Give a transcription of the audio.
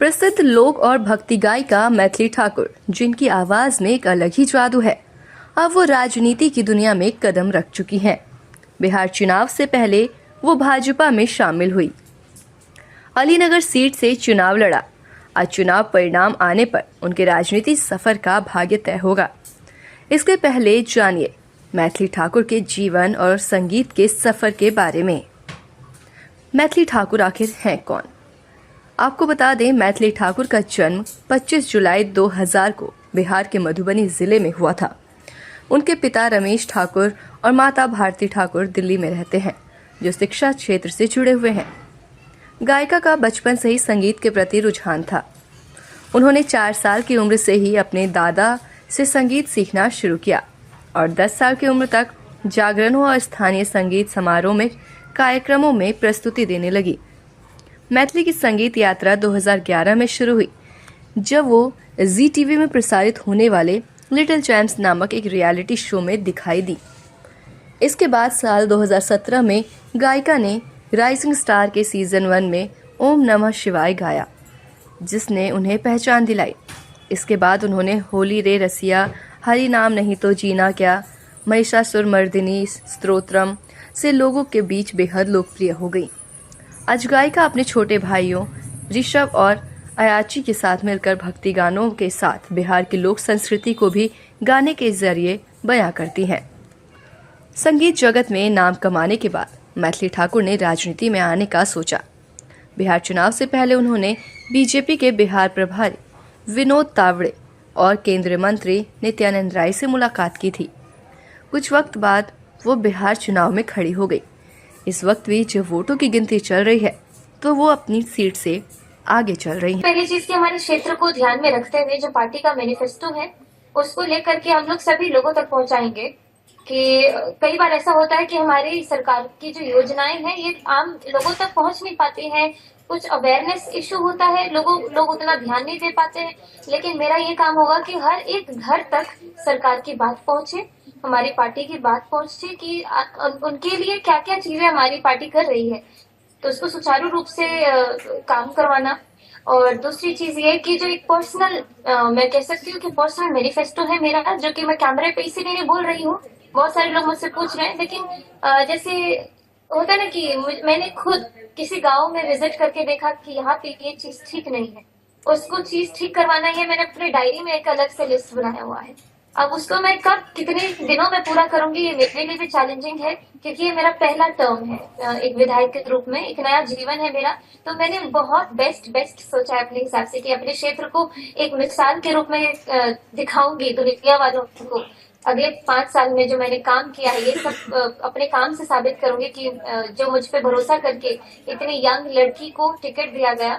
प्रसिद्ध लोक और भक्ति गायिका मैथिली ठाकुर, जिनकी आवाज में एक अलग ही जादू है, अब वो राजनीति की दुनिया में कदम रख चुकी हैं। बिहार चुनाव से पहले वो भाजपा में शामिल हुई, अलीनगर सीट से चुनाव लड़ा। आज चुनाव परिणाम आने पर उनके राजनीति सफर का भाग्य तय होगा। इसके पहले जानिए मैथिली ठाकुर के जीवन और संगीत के सफर के बारे में। मैथिली ठाकुर आखिर हैं कौन? आपको बता दें, मैथिली ठाकुर का जन्म 25 जुलाई 2000 को बिहार के मधुबनी जिले में हुआ था। उनके पिता रमेश ठाकुर और माता भारती ठाकुर दिल्ली में रहते हैं, जो शिक्षा क्षेत्र से जुड़े हुए हैं। गायिका का बचपन से ही संगीत के प्रति रुझान था। उन्होंने 4 साल की उम्र से ही अपने दादा से संगीत सीखना शुरू किया और 10 साल की उम्र तक जागरणों और स्थानीय संगीत समारोह में कार्यक्रमों में प्रस्तुति देने लगी। मैथिली की संगीत यात्रा 2011 में शुरू हुई, जब वो जी टीवी में प्रसारित होने वाले लिटिल चैम्प्स नामक एक रियलिटी शो में दिखाई दी। इसके बाद साल 2017 में गायिका ने राइजिंग स्टार के सीजन 1 में ओम नमः शिवाय गाया, जिसने उन्हें पहचान दिलाई। इसके बाद उन्होंने होली रे रसिया, हरि नाम नहीं तो जीना क्या, महिषासुरमर्दिनी स्तोत्रम से लोगों के बीच बेहद लोकप्रिय हो गई। आज गायिका अपने छोटे भाइयों ऋषभ और अयाची के साथ मिलकर भक्ति गानों के साथ बिहार की लोक संस्कृति को भी गाने के जरिए बयां करती हैं। संगीत जगत में नाम कमाने के बाद मैथिली ठाकुर ने राजनीति में आने का सोचा। बिहार चुनाव से पहले उन्होंने बीजेपी के बिहार प्रभारी विनोद तावड़े और केंद्रीय मंत्री नित्यानंद राय से मुलाकात की थी। कुछ वक्त बाद वो बिहार चुनाव में खड़ी हो गई। इस वक्त भी जब वोटों की गिनती चल रही है, तो वो अपनी सीट से आगे चल रही हैं। पहली चीज की हमारे क्षेत्र को ध्यान में रखते हुए जो पार्टी का मैनिफेस्टो है, उसको लेकर के हम लोग सभी लोगों तक पहुंचाएंगे। कि कई बार ऐसा होता है कि हमारी सरकार की जो योजनाएं हैं ये आम लोगों तक पहुंच नहीं पाती हैं। कुछ अवेयरनेस इशू होता है, लोग उतना ध्यान नहीं दे पाते हैं। लेकिन मेरा ये काम होगा कि हर एक घर तक सरकार की बात पहुंचे, हमारी पार्टी की बात पहुंचे कि उनके लिए क्या क्या चीजें हमारी पार्टी कर रही है, तो उसको सुचारू रूप से काम करवाना। और दूसरी चीज ये कि जो एक पर्सनल मैं कह सकती हूँ कि पर्सनल मैनिफेस्टो है मेरा, जो कि मैं कैमरे पे इसीलिए नहीं बोल रही हूँ। बहुत सारे लोग मुझसे पूछ रहे हैं, लेकिन जैसे होता है ना कि मैंने खुद किसी गांव में विजिट करके देखा कि यहाँ पे ये चीज ठीक नहीं है, उसको चीज ठीक करवाना है। मैंने अपने डायरी में एक अलग से लिस्ट बनाया हुआ है। अब उसको मैं कब कितने दिनों में पूरा करूंगी, ये मेरे लिए भी चैलेंजिंग है, क्योंकि ये मेरा पहला टर्म है एक विधायक के रूप में, एक नया जीवन है मेरा। तो मैंने बहुत बेस्ट सोचा है अपने हिसाब से कि अपने क्षेत्र को एक मिसाल के रूप में दिखाऊंगी दुनिया वालों को। अगले 5 साल में जो मैंने काम किया है, ये सब अपने काम से साबित करूंगी कि जो मुझ पे भरोसा करके इतनी यंग लड़की को टिकट दिया गया,